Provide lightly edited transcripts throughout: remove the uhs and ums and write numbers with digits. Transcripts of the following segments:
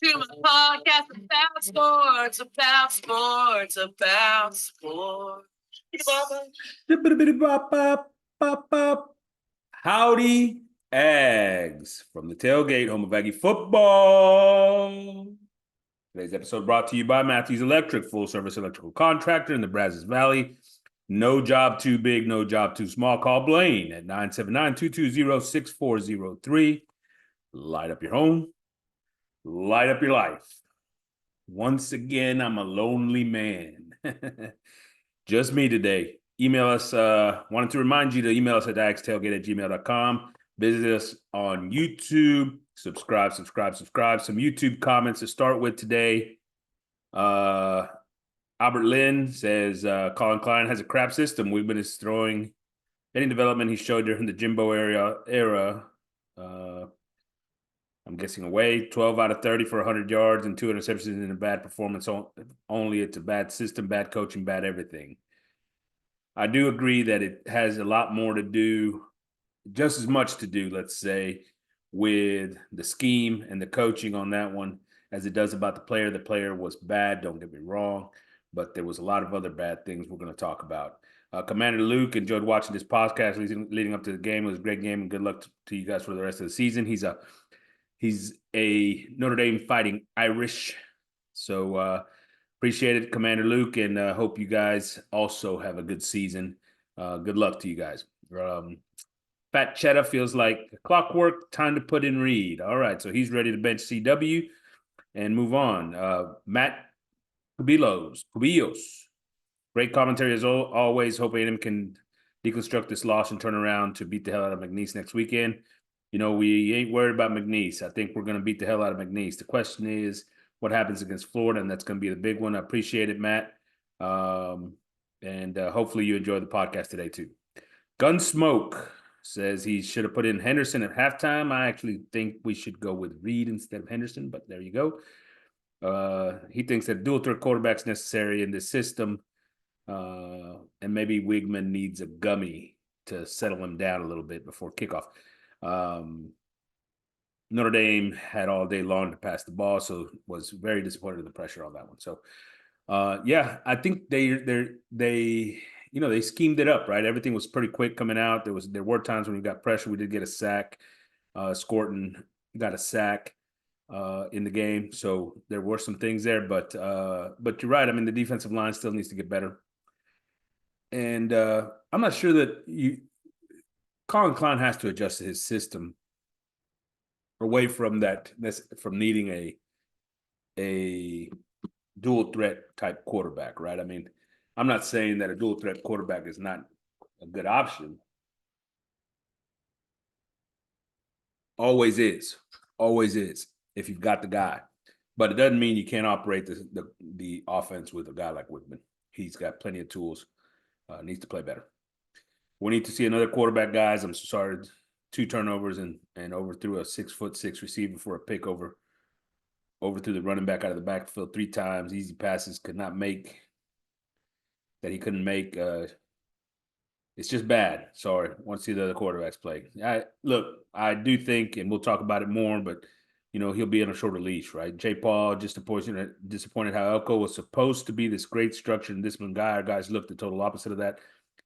To my podcast about sports, about sports, about sports. Howdy, Ags from the tailgate, home of Aggie football. Today's episode brought to you by Matthews Electric, full-service electrical contractor in the Brazos Valley. No job too big, no job too small. Call Blaine at 979-220-6403. Light up your home. Light up your life. Once again, I'm a lonely man. Just me today. Email us. Wanted to remind you to email us at agstailgate@gmail.com. Visit us on YouTube. Subscribe. Some YouTube comments to start with today. Albert Lynn says Colin Klein has a crap system. We've been destroying any development he showed during the Jimbo era. I'm guessing away 12 out of 30 for 100 yards and 2 interceptions in a bad performance. Only it's a bad system, bad coaching, bad everything. I do agree that it has a lot more to do, just as much to do, let's say, with the scheme and the coaching on that one as it does about the player. The player was bad, don't get me wrong, but there was a lot of other bad things we're going to talk about. Commander Luke enjoyed watching this podcast leading up to the game. It was a great game, and good luck to you guys for the rest of the season. He's a Notre Dame Fighting Irish. So appreciate it, Commander Luke, and hope you guys also have a good season. Good luck to you guys. Fat Cheddar feels like clockwork. Time to put in Reed. All right, so he's ready to bench CW and move on. Matt Cubillos. Great commentary as always. Hope A&M can deconstruct this loss and turn around to beat the hell out of Mcneese next weekend. You know, we ain't worried about Mcneese. I think we're going to beat the hell out of Mcneese. The question is what happens against Florida, and that's going to be the big one. I appreciate it, Matt. And hopefully you enjoy the podcast today, too. Gunsmoke says he should have put in Henderson at halftime. I actually think we should go with Reed instead of Henderson, but there you go. He thinks that dual threat quarterback's necessary in this system, and maybe Wigman needs a gummy to settle him down a little bit before kickoff. Notre Dame had all day long to pass the ball, so was very disappointed in the pressure on that one. So, yeah, I think they schemed it up, right? Everything was pretty quick coming out. There were times when we got pressure. We did get a sack. Scorton got a sack in the game, so there were some things there. But you're right. I mean, the defensive line still needs to get better, and I'm not sure that Colin Klein has to adjust his system away from needing a dual threat type quarterback, right? I mean, I'm not saying that a dual threat quarterback is not a good option. Always is if you've got the guy, but it doesn't mean you can't operate the offense with a guy like Whitman. He's got plenty of tools. Needs to play better. We need to see another quarterback, guys. I'm sorry, 2 turnovers and overthrew a 6'6" receiver for a pick overthrew the running back out of the backfield 3 times. Easy passes he couldn't make. It's just bad. Sorry. Want to see the other quarterbacks play. I do think, and we'll talk about it more, but he'll be on a shorter leash, right? J. Paul just disappointed how Elko was supposed to be this great structured and disciplined guy. Our guys looked the total opposite of that.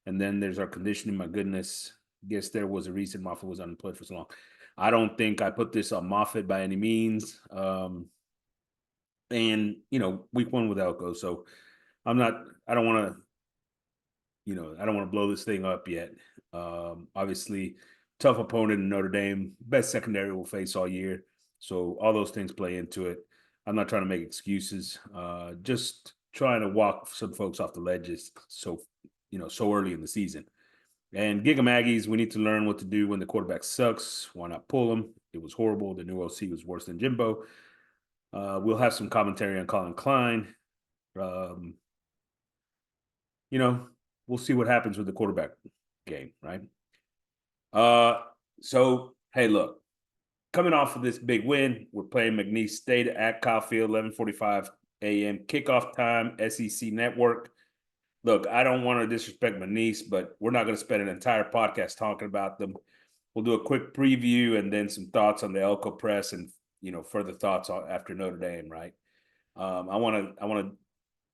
And then there's our conditioning. My goodness, guess there was a reason Moffitt was unemployed for so long. I don't think I put this on Moffitt by any means. And week 1 with Elko, so I don't want to blow this thing up yet. Obviously, tough opponent in Notre Dame, best secondary we'll face all year. So all those things play into it. I'm not trying to make excuses. Just trying to walk some folks off the ledges so early in the season. And Gig 'em Aggies, we need to learn what to do when the quarterback sucks. Why not pull him? It was horrible. The new OC was worse than Jimbo. We'll have some commentary on Colin Klein. We'll see what happens with the quarterback game, right? So, hey, look, coming off of this big win, we're playing Mcneese State at Kyle Field, 11:45 a.m. kickoff time, SEC Network. Look, I don't want to disrespect Mcneese, but we're not going to spend an entire podcast talking about them. We'll do a quick preview and then some thoughts on the Elko press and further thoughts after Notre Dame, right? I want to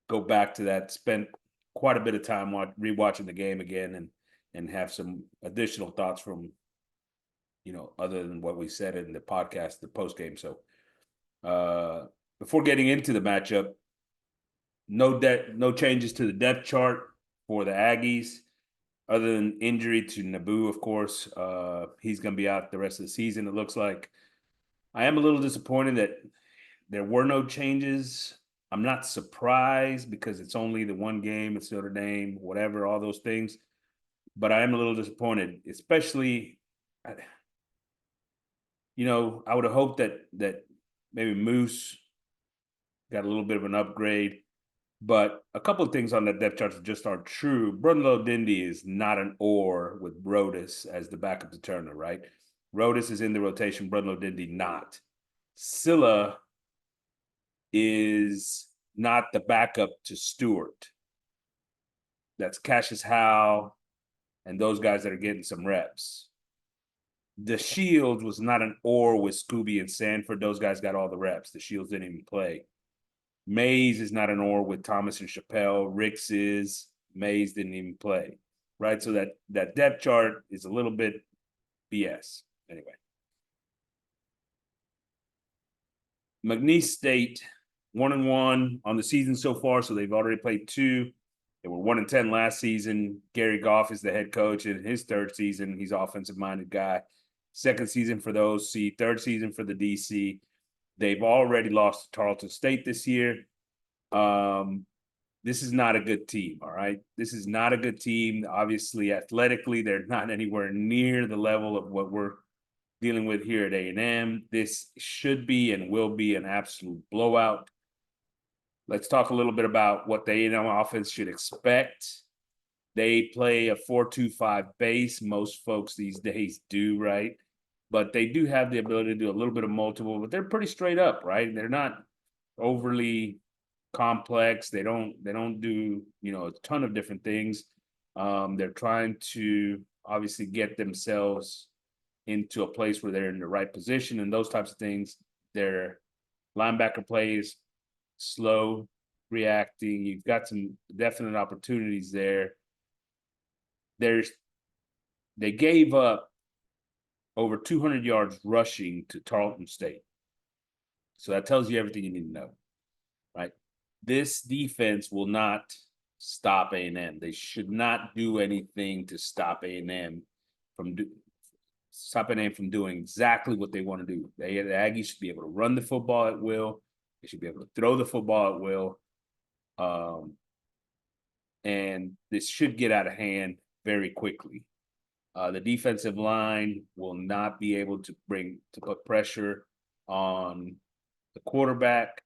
go back to that. Spent quite a bit of time rewatching the game again, and have some additional thoughts from other than what we said in the podcast, the post game. So before getting into the matchup, no changes to the depth chart for the Aggies, other than injury to Naboo, of course. He's going to be out the rest of the season, it looks like. I am a little disappointed that there were no changes. I'm not surprised because it's only the one game, it's Notre Dame, whatever, all those things. But I am a little disappointed, especially, I would have hoped that maybe Moose got a little bit of an upgrade. But a couple of things on that depth chart just aren't true. Brunlow Dindy is not an or with Rodas as the backup to Turner, right? Rodas is in the rotation, Brunlow Dindy not. Scylla is not the backup to Stewart. That's Cassius Howe and those guys that are getting some reps. The Shields was not an or with Scooby and Sanford. Those guys got all the reps. The Shields didn't even play. Mays is not an or with Thomas and Chappelle. Ricks is. Mays didn't even play, right? So that depth chart is a little bit BS. Anyway. Mcneese State, 1-1 on the season so far, so they've already played 2. They were 1-10 last season. Gary Goff is the head coach in his 3rd season. He's an offensive-minded guy. 2nd season for the OC, 3rd season for the DC. They've already lost to Tarleton State this year. This is not a good team, all right? This is not a good team. Obviously, athletically, they're not anywhere near the level of what we're dealing with here at A&M. This should be and will be an absolute blowout. Let's talk a little bit about what the A&M offense should expect. They play a 4-2-5 base. Most folks these days do, right? But they do have the ability to do a little bit of multiple, but they're pretty straight up, right? They're not overly complex. They don't do, a ton of different things. They're trying to obviously get themselves into a place where they're in the right position and those types of things. Their linebacker plays slow reacting. You've got some definite opportunities there. They gave up over 200 yards rushing to Tarleton State. So that tells you everything you need to know, right? This defense will not stop A&M. They should not do anything to stop A&M from doing exactly what they want to do. The Aggies should be able to run the football at will. They should be able to throw the football at will. And this should get out of hand very quickly. The defensive line will not be able to put pressure on the quarterback.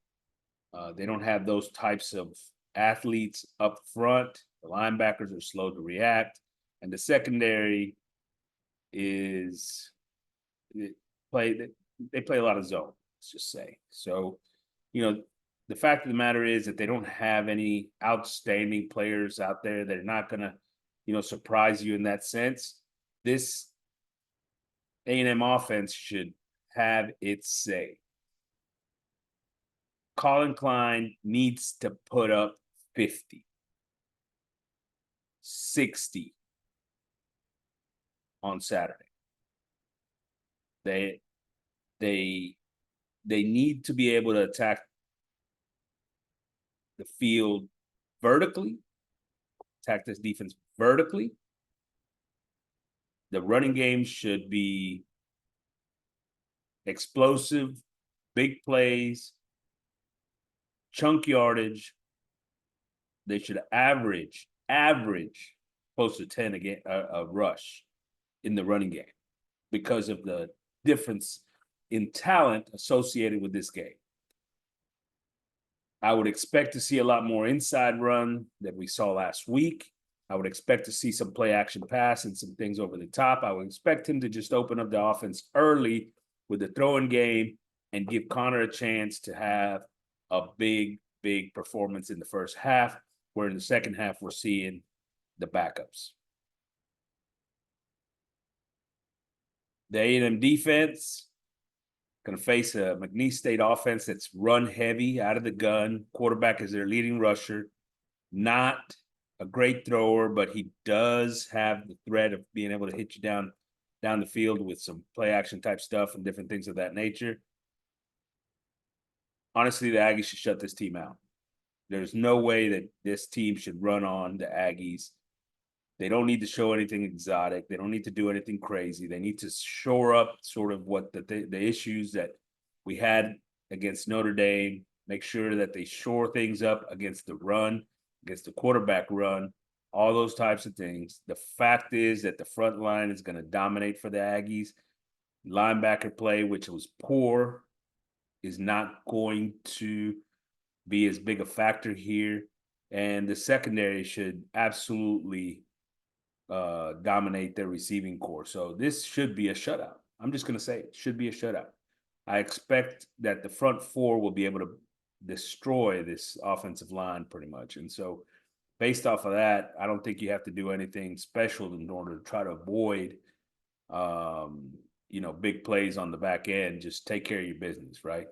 They don't have those types of athletes up front. The linebackers are slow to react. And the secondary is they play a lot of zone, let's just say. So, the fact of the matter is that they don't have any outstanding players out there. They're not going to, surprise you in that sense. This A&M offense should have its say. Colin Klein needs to put up 50, 60 on Saturday. They need to be able to attack the field vertically, attack this defense vertically. The running game should be explosive, big plays, chunk yardage. They should average close to 10 a rush in the running game because of the difference in talent associated with this game. I would expect to see a lot more inside run that we saw last week. I would expect to see some play action pass and some things over the top. I would expect him to just open up the offense early with the throwing game and give Connor a chance to have a big performance in the first half, where in the second half we're seeing the backups. The A&M defense, Going to face a Mcneese State offense that's run heavy out of the gun. Quarterback is their leading rusher. Not a great thrower, but he does have the threat of being able to hit you down the field with some play action type stuff and different things of that nature. Honestly, the Aggies should shut this team out. There's no way that this team should run on the Aggies. They don't need to show anything exotic. They don't need to do anything crazy. They need to shore up sort of what the issues that we had against Notre Dame, make sure that they shore things up against the run, against the quarterback run, all those types of things. The fact is that the front line is going to dominate for the Aggies. Linebacker play, which was poor, is not going to be as big a factor here. And the secondary should absolutely dominate their receiving core. So this should be a shutout. I'm just going to say it should be a shutout. I expect that the front four will be able to destroy this offensive line pretty much. And so based off of that, I don't think you have to do anything special in order to try to avoid, big plays on the back end. Just take care of your business, right?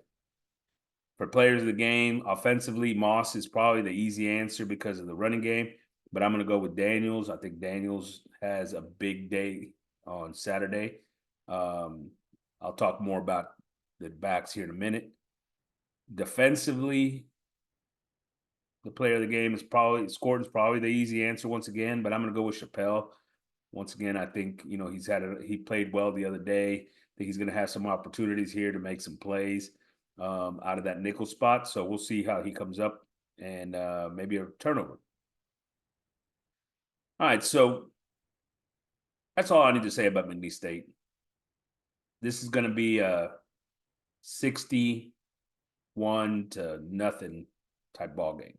For players of the game, offensively, Moss is probably the easy answer because of the running game. But I'm going to go with Daniels. I think Daniels has a big day on Saturday. I'll talk more about the backs here in a minute. Defensively, the player of the game is Scorton's probably the easy answer once again, but I'm going to go with Chappelle. Once again, I think, he played well the other day. I think he's going to have some opportunities here to make some plays out of that nickel spot. So we'll see how he comes up and maybe a turnover. All right, so that's all I need to say about Mcneese State. This is going to be a 61-0 type ball game.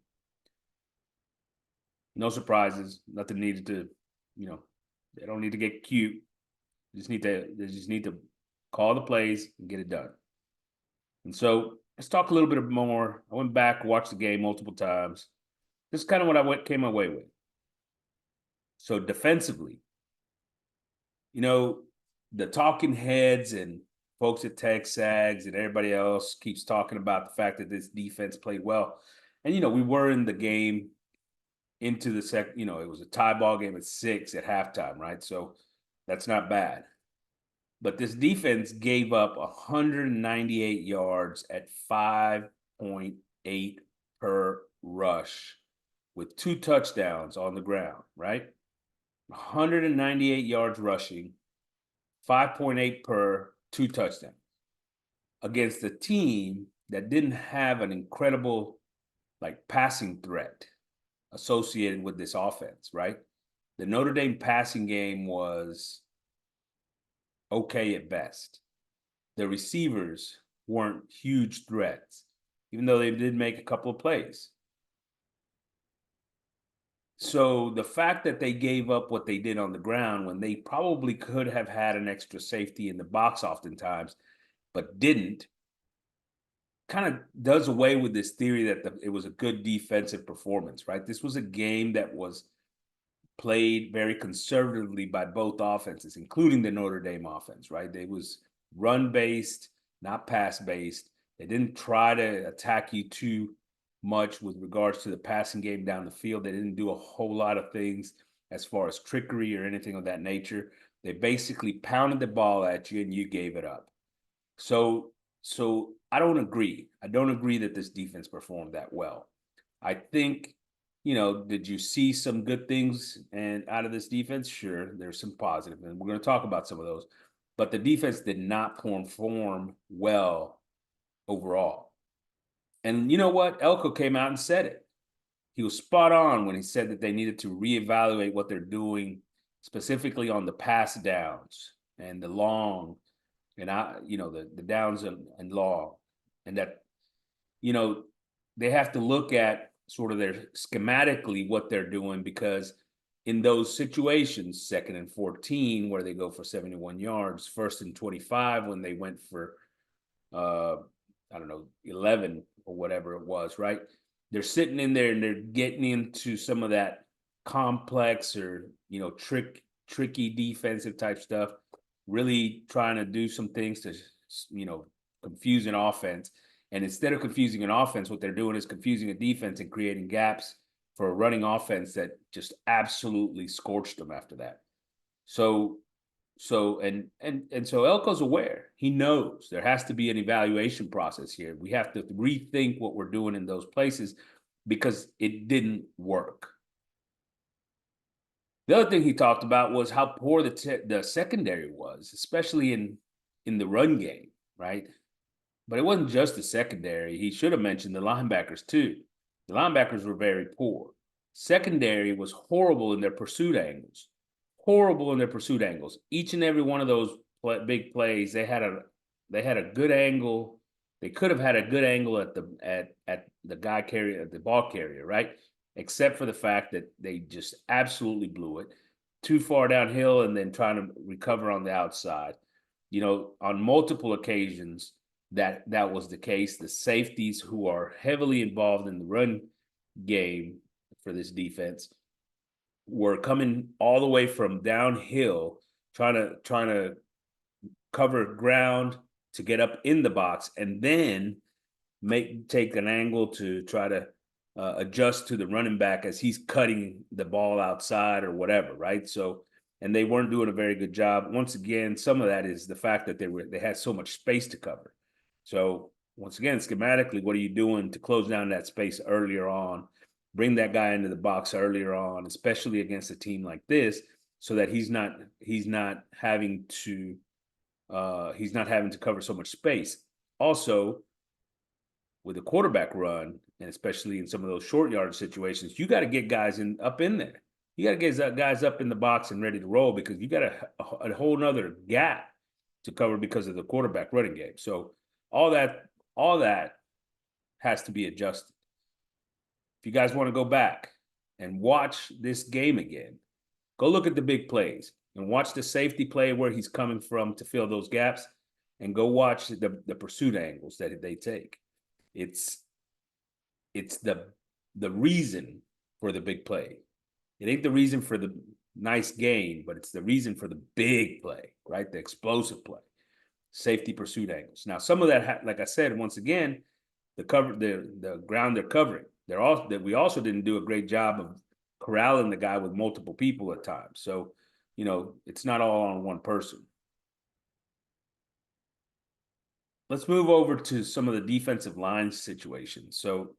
No surprises, nothing needed to, they don't need to get cute. They just need to call the plays and get it done. And so let's talk a little bit more. I went back, watched the game multiple times. This is kind of what I came away with. So defensively, the talking heads and folks at Texas Ags and everybody else keeps talking about the fact that this defense played well. And, we were in the game into the second, it was a tie ball game at 6 at halftime, right? So that's not bad. But this defense gave up 198 yards at 5.8 per rush with 2 touchdowns on the ground, right? 198 yards rushing, 5.8 per, 2 touchdowns against a team that didn't have an incredible passing threat associated with this offense, right? The Notre Dame passing game was okay at best. The receivers weren't huge threats, even though they did make a couple of plays. So the fact that they gave up what they did on the ground when they probably could have had an extra safety in the box oftentimes, but didn't, kind of does away with this theory that it was a good defensive performance, right? This was a game that was played very conservatively by both offenses, including the Notre Dame offense, right? They was run-based, not pass-based. They didn't try to attack you too much with regards to the passing game down the field. They didn't do a whole lot of things as far as trickery or anything of that nature. They basically pounded the ball at you and you gave it up. So I don't agree. I don't agree that this defense performed that well. I think, did you see some good things and out of this defense? Sure, there's some positive, and we're going to talk about some of those. But the defense did not perform well overall. And you know what? Elko came out and said it. He was spot on when he said that they needed to reevaluate what they're doing, specifically on the pass downs and the long, and the downs and long, and that they have to look at sort of their schematically what they're doing, because in those situations, 2nd and 14, where they go for 71 yards, 1st and 25 when they went for 11 or whatever it was, right? They're sitting in there and they're getting into some of that complex or, tricky defensive type stuff, really trying to do some things to, confusing offense. And instead of confusing an offense, what they're doing is confusing a defense and creating gaps for a running offense that just absolutely scorched them after that. So so Elko's aware. He knows there has to be an evaluation process here. We have to rethink what we're doing in those places because it didn't work. The other thing he talked about was how poor the secondary was, especially in the run game, right? But it wasn't just the secondary. He should have mentioned the linebackers too. The linebackers were very poor. Secondary was horrible in their pursuit angles. Horrible in their pursuit angles. Each and every one of those big plays, they had a good angle. They could have had a good angle at the guy carrier, at the ball carrier, right? Except for the fact that they just absolutely blew it too far downhill and then trying to recover on the outside. On multiple occasions, that was the case. The safeties, who are heavily involved in the run game for this defense, were coming all the way from downhill, trying to cover ground to get up in the box, and then take an angle to try to adjust to the running back as he's cutting the ball outside or whatever, right? So, and they weren't doing a very good job. Once again, some of that is the fact that they had so much space to cover. So once again, schematically, what are you doing to close down that space earlier on? Bring that guy into the box earlier on, especially against a team like this, so that he's not having to cover so much space. Also, with a quarterback run, and especially in some of those short yard situations, you got to get guys up in there. You got to get guys up in the box and ready to roll because you got a whole nother gap to cover because of the quarterback running game. So all that has to be adjusted. If you guys want to go back and watch this game again, go look at the big plays and watch the safety play where he's coming from to fill those gaps, and go watch the pursuit angles that they take. It's the reason for the big play. It ain't the reason for the nice gain, but it's the reason for the big play, right? The explosive play. Safety pursuit angles. Now, some of that, like I said, once again, the ground they're covering. We also didn't do a great job of corralling the guy with multiple people at times. So, it's not all on one person. Let's move over to some of the defensive line situations. So,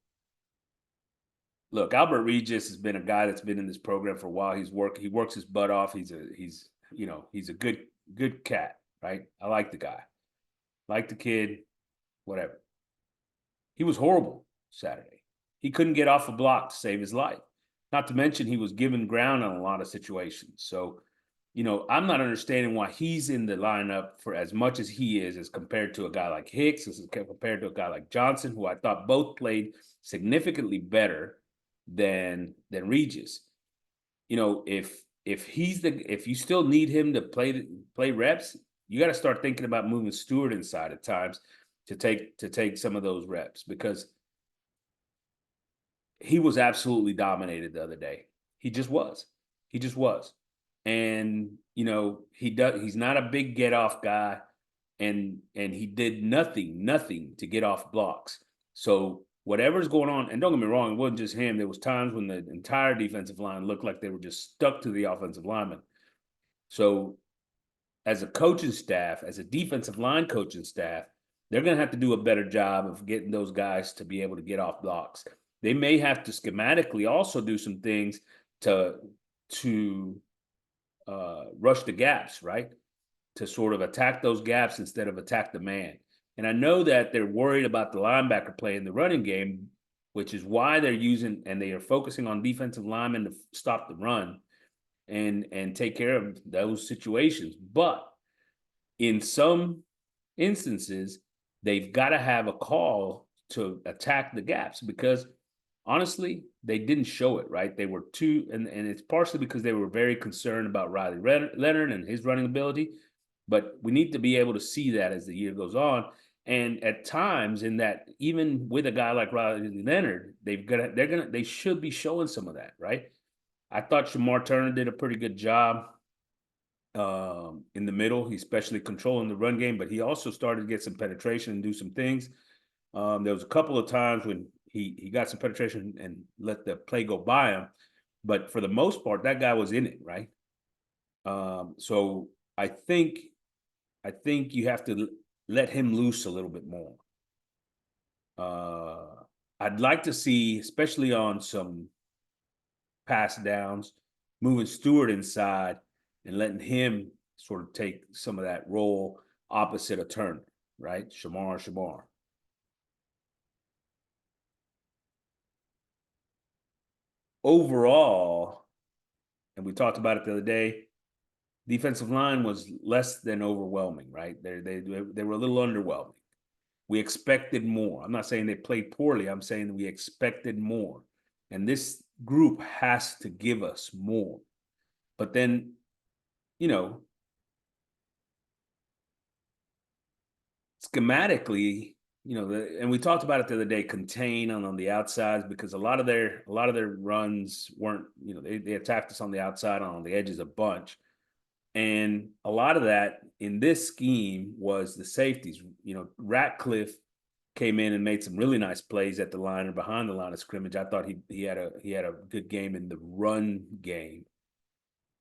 look, Albert Regis has been a guy that's been in this program for a while. He works his butt off. He's a good cat, right? I like the guy. Like the kid, whatever. He was horrible Saturday. He couldn't get off a block to save his life. Not to mention he was given ground on a lot of situations. So, I'm not understanding why he's in the lineup for as much as he is as compared to a guy like Hicks, as compared to a guy like Johnson, who I thought both played significantly better than Regis. If you still need him to play reps, you got to start thinking about moving Stewart inside at times to take some of those reps, because he was absolutely dominated the other day. He just was. And he's not a big get off guy, and he did nothing to get off blocks. So whatever's going on, and don't get me wrong, it wasn't just him. There was times when the entire defensive line looked like they were just stuck to the offensive lineman. So as a coaching staff, as a defensive line coaching staff, they're going to have to do a better job of getting those guys to be able to get off blocks. They may have to schematically also do some things to rush the gaps, right? To sort of attack those gaps instead of attack the man. And I know that they're worried about the linebacker play in the running game, which is why they are focusing on defensive linemen to stop the run and take care of those situations. But in some instances, they've got to have a call to attack the gaps, because honestly, they didn't show it, right? They were and it's partially because they were very concerned about Riley Leonard and his running ability, but we need to be able to see that as the year goes on. And at times, in that, even with a guy like Riley Leonard, they should be showing some of that, right? I thought Shamar Turner did a pretty good job in the middle. He's especially controlling the run game, but he also started to get some penetration and do some things. There was a couple of times when he got some penetration and let the play go by him, but for the most part, that guy was in it, right? So I think you have to let him loose a little bit more. I'd like to see, especially on some pass downs, moving Stewart inside and letting him sort of take some of that role opposite of Turner, right? Shamar. Overall, and we talked about it the other day, defensive line was less than overwhelming, right? They were a little underwhelming. We expected more. I'm not saying they played poorly. I'm saying that we expected more. And this group has to give us more. But then, you know, schematically, and we talked about it the other day, contain on the outsides, because a lot of their runs weren't, they attacked us on the outside, on the edges a bunch. And a lot of that in this scheme was the safeties. Ratcliffe came in and made some really nice plays at the line or behind the line of scrimmage. I thought he had a good game in the run game.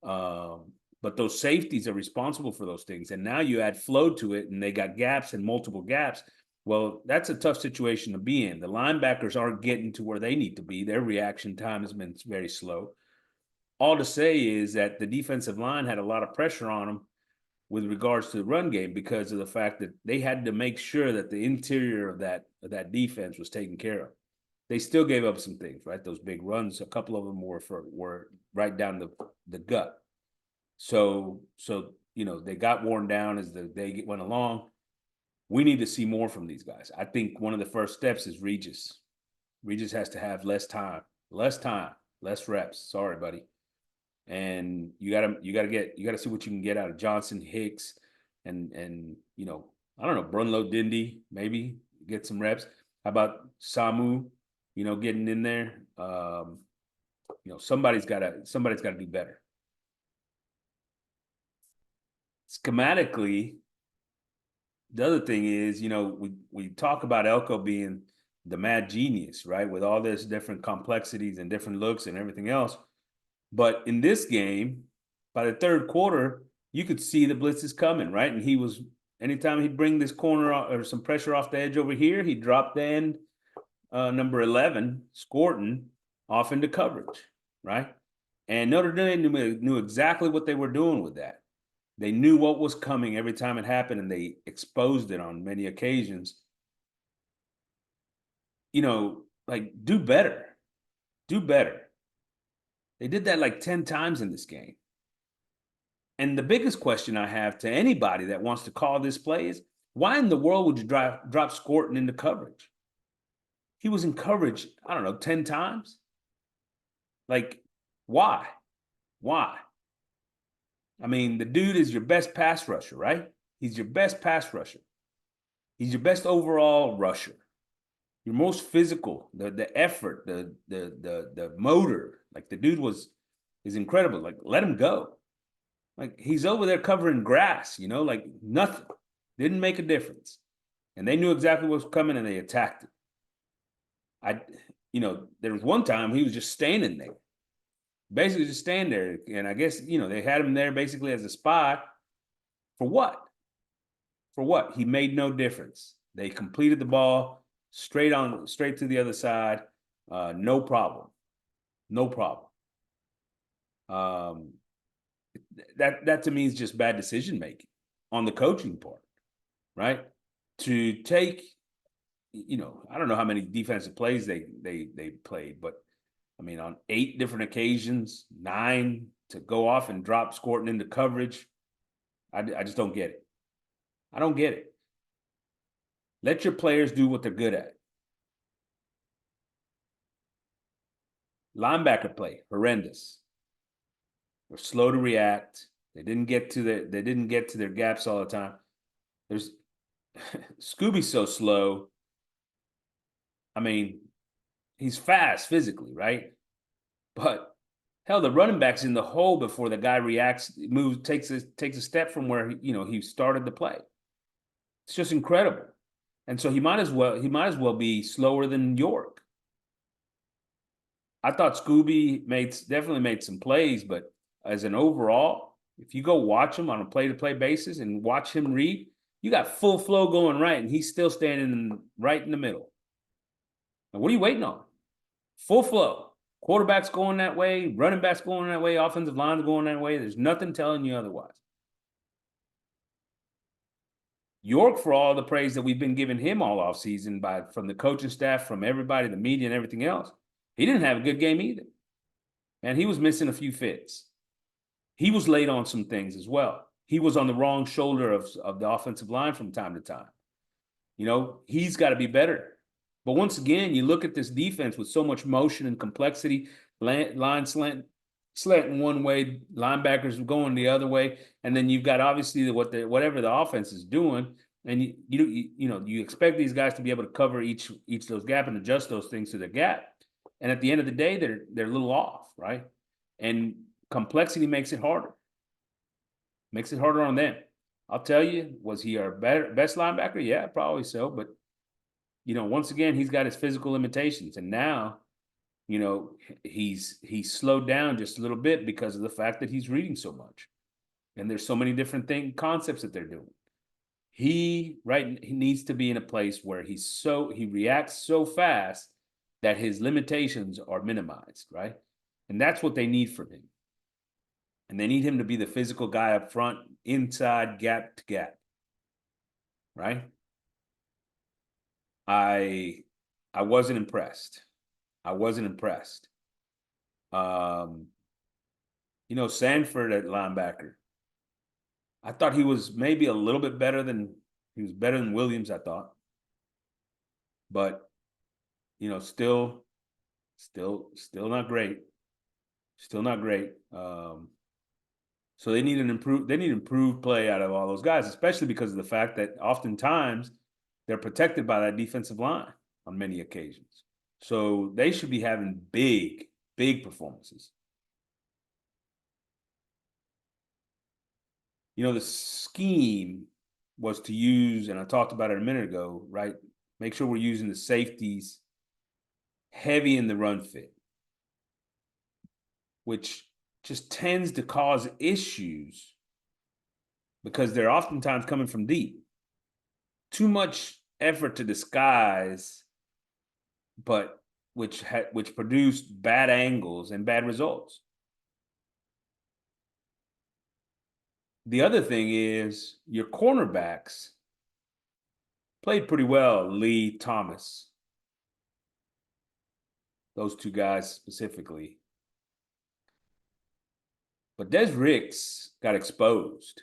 But those safeties are responsible for those things. And now you add flow to it, and they got gaps and multiple gaps. Well, that's a tough situation to be in. The linebackers aren't getting to where they need to be. Their reaction time has been very slow. All to say is that the defensive line had a lot of pressure on them with regards to the run game, because of the fact that they had to make sure that the interior of that defense was taken care of. They still gave up some things, right? Those big runs, a couple of them were right down the gut. So they got worn down as the day went along. We need to see more from these guys. I think one of the first steps is Regis. Regis has to have less time, less reps. Sorry, buddy. And you gotta see what you can get out of Johnson, Hicks, and I don't know, Brunlow, Dindy, maybe get some reps. How about Samu, getting in there? Somebody's gotta do better. Schematically, the other thing is, we talk about Elko being the mad genius, right? With all this different complexities and different looks and everything else. But in this game, by the third quarter, you could see the blitzes coming, right? And anytime he'd bring this corner or some pressure off the edge over here, he'd drop the end, number 11, Scorton, off into coverage, right? And Notre Dame knew exactly what they were doing with that. They knew what was coming every time it happened, and they exposed it on many occasions. Do better. Do better. They did that like 10 times in this game. And the biggest question I have to anybody that wants to call this play is, why in the world would you drop Scorton into coverage? He was in coverage, I don't know, 10 times. Like, why? Why? I mean, the dude is your best pass rusher, right? He's your best pass rusher. He's your best overall rusher. Your most physical, the effort, the motor. Like, the dude is incredible. Like, let him go. Like, he's over there covering grass, like nothing. Didn't make a difference. And they knew exactly what was coming, and they attacked it. There was one time he was just standing there. Basically just stand there. And I guess, they had him there basically as a spy. For what? For what? He made no difference. They completed the ball straight to the other side. No problem. No problem. That to me is just bad decision making on the coaching part, right? To take, I don't know how many defensive plays they played, but I mean, on 8 different occasions, 9 to go off and drop Scorton into coverage. I just don't get it. I don't get it. Let your players do what they're good at. Linebacker play, horrendous. They're slow to react. They didn't get to their gaps all the time. There's Scooby's so slow. I mean, he's fast physically, right? But Hell, the running back's in the hole before the guy reacts, moves, takes a step from where he started the play. It's just incredible. And so he might as well be slower than York. I thought Scooby definitely made some plays, but as an overall, if you go watch him on a play-to-play basis and watch him read, you got full flow going right, and he's still standing right in the middle. Now, what are you waiting on? Full flow. Quarterback's going that way, running back's going that way, offensive line's going that way. There's nothing telling you otherwise. York, for all the praise that we've been giving him all offseason from the coaching staff, from everybody, the media, and everything else, he didn't have a good game either. And he was missing a few fits. He was late on some things as well. He was on the wrong shoulder of the offensive line from time to time. He's got to be better. But once again, you look at this defense with so much motion and complexity, line slanting one way, linebackers going the other way, and then you've got obviously whatever the offense is doing, and you expect these guys to be able to cover each of those gaps and adjust those things to their gap. And at the end of the day, they're a little off, right? And complexity makes it harder. Makes it harder on them. I'll tell you, was he our best linebacker? Yeah, probably so. But once again, he's got his physical limitations, and now, he's slowed down just a little bit because of the fact that he's reading so much, and there's so many different concepts that they're doing. He needs to be in a place where he reacts so fast that his limitations are minimized, right? And that's what they need from him. And they need him to be the physical guy up front, inside, gap to gap, right? I wasn't impressed. Sanford at linebacker, I thought he was maybe a little bit better than Williams, I thought. But still not great. Still not great. So they need improved play out of all those guys, especially because of the fact that oftentimes they're protected by that defensive line on many occasions. So they should be having big performances. The scheme was to use, and I talked about it a minute ago, right? Make sure we're using the safeties heavy in the run fit, which just tends to cause issues because they're oftentimes coming from deep. Too much effort to disguise, but which produced bad angles and bad results. The other thing is your cornerbacks played pretty well. Lee, Thomas, those two guys specifically. But Des Ricks got exposed.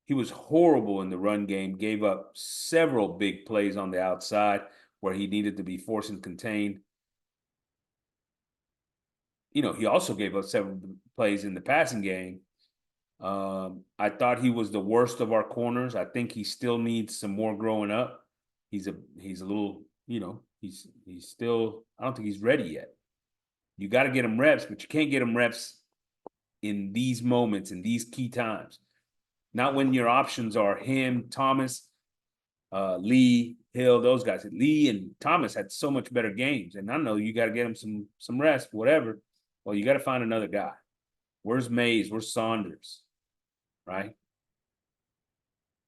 He was horrible in the run game, gave up several big plays on the outside where he needed to be forced and contained. He also gave up several plays in the passing game. I thought he was the worst of our corners. I think he still needs some more growing up. He's a little, he's still, I don't think he's ready yet. You got to get him reps, but you can't get him reps in these moments, in these key times. Not when your options are him, Thomas, Lee, Hill, those guys. Lee and Thomas had so much better games. And I know you got to get him some rest, whatever. Well, you got to find another guy. Where's Mays? Where's Saunders? Right?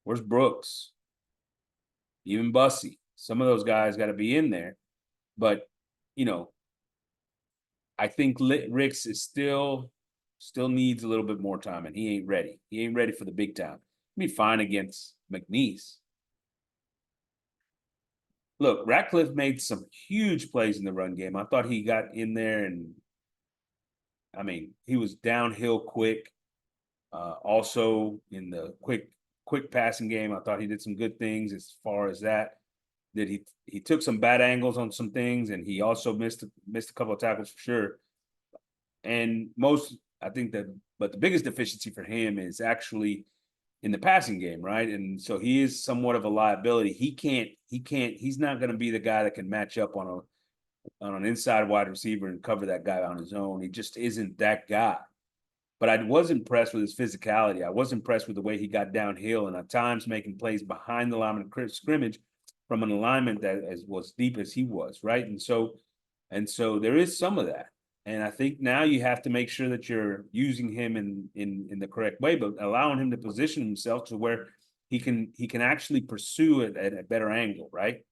Where's Brooks? Even Bussy. Some of those guys got to be in there. But, I think Ricks is still needs a little bit more time, and he ain't ready. He ain't ready for the big time. He'll be fine against Mcneese. Look, Ratcliffe made some huge plays in the run game. I thought he got in there, and he was downhill quick. Also in the quick passing game, I thought he did some good things as far as that. That he took some bad angles on some things, and he also missed a couple of tackles for sure. And but the biggest deficiency for him is actually in the passing game, right? And so he is somewhat of a liability. He's not going to be the guy that can match up on an inside wide receiver and cover that guy on his own. He just isn't that guy. But I was impressed with his physicality. I was impressed with the way he got downhill and at times making plays behind the line of scrimmage from an alignment that was deep as he was, right? And so there is some of that. And I think now you have to make sure that you're using him in the correct way, but allowing him to position himself to where he can actually pursue it at a better angle, right?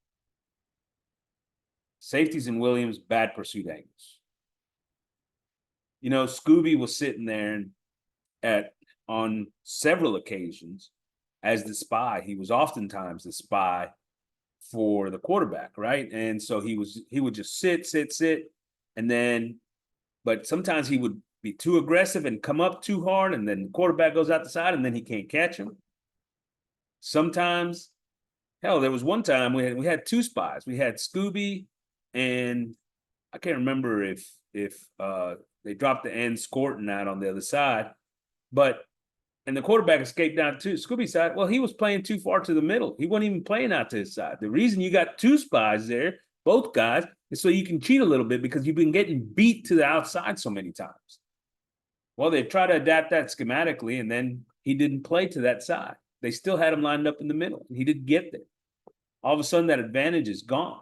Safeties and Williams, bad pursuit angles. You know, Scooby was sitting there on several occasions as the spy. He was oftentimes the spy for the quarterback, right? And so he would just sit, and then, but sometimes he would be too aggressive and come up too hard, and then the quarterback goes out the side, and then he can't catch him. Sometimes, hell, there was one time we had two spies. We had Scooby, and I can't remember if they dropped the end Scorton out on the other side, and the quarterback escaped down to Scooby's side. Well, he was playing too far to the middle. He wasn't even playing out to his side. The reason you got two spies there, both guys, is so you can cheat a little bit because you've been getting beat to the outside so many times. Well, they try to adapt that schematically, and then he didn't play to that side. They still had him lined up in the middle. He didn't get there. All of a sudden, that advantage is gone.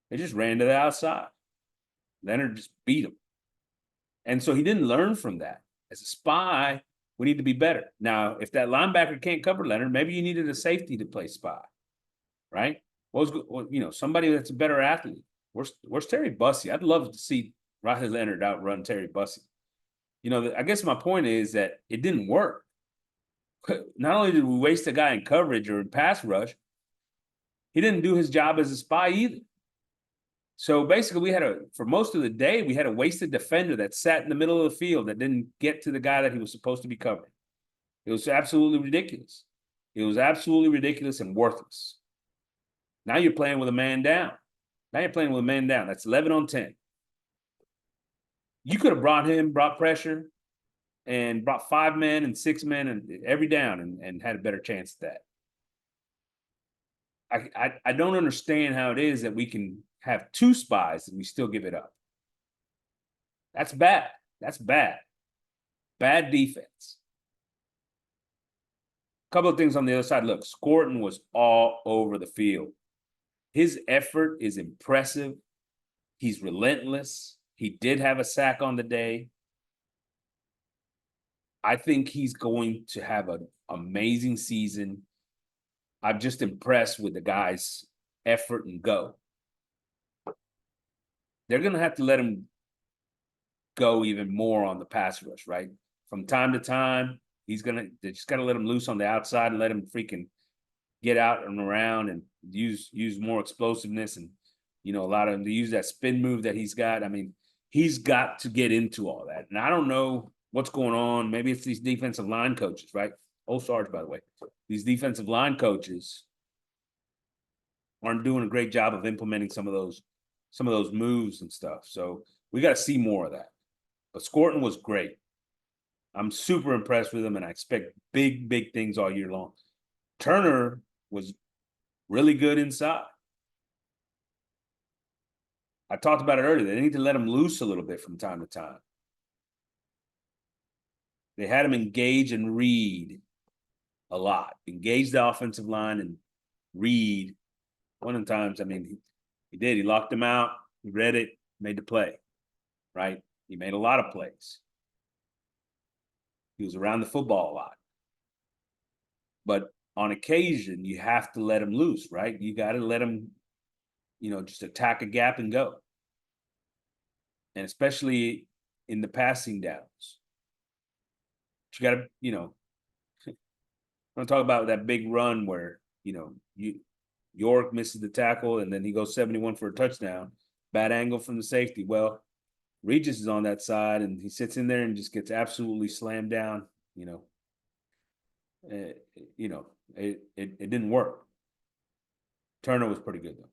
They just ran to the outside. Leonard just beat him. And so he didn't learn from that. As a spy, we need to be better. Now, if that linebacker can't cover Leonard, maybe you needed a safety to play spy, right? Somebody that's a better athlete. Where's Terry Bussey? I'd love to see Riley Leonard outrun Terry Bussey. I guess my point is that it didn't work. Not only did we waste a guy in coverage or in pass rush, he didn't do his job as a spy either. So basically, for most of the day, we had a wasted defender that sat in the middle of the field that didn't get to the guy that he was supposed to be covering. It was absolutely ridiculous. It was absolutely ridiculous and worthless. Now you're playing with a man down. That's 11 on 10. You could have brought pressure and brought 5 men and 6 men and every down and had a better chance at that. I don't understand how it is that we can have 2 spies and we still give it up. That's bad. Bad defense. A couple of things on the other side. Look, Scorton was all over the field. His effort is impressive. He's relentless. He did have a sack on the day. I think he's going to have an amazing season. I'm just impressed with the guy's effort and go. They're going to have to let him go even more on the pass rush, right? From time to time, they just got to let him loose on the outside and let him freaking get out and around and use more explosiveness and, a lot of them to use that spin move that he's got. I mean, he's got to get into all that. And I don't know what's going on. Maybe it's these defensive line coaches, right? Oh, Sarge, by the way. These defensive line coaches aren't doing a great job of implementing some of those moves and stuff. So we got to see more of that. But Scorton was great. I'm super impressed with him, and I expect big, big things all year long. Turner was really good inside. I talked about it earlier. They need to let him loose a little bit from time to time. They had him engage and read a lot. Engage the offensive line and read. One of the times, he did. He locked him out. He read it, made the play, right? He made a lot of plays. He was around the football a lot. But on occasion, you have to let him loose, right? You got to let him, just attack a gap and go. And especially in the passing downs. But you got to, I'm going to talk about that big run where, York misses the tackle and then he goes 71 for a touchdown. Bad angle from the safety. Well, Regis is on that side and he sits in there and just gets absolutely slammed down. It didn't work. Turner was pretty good though.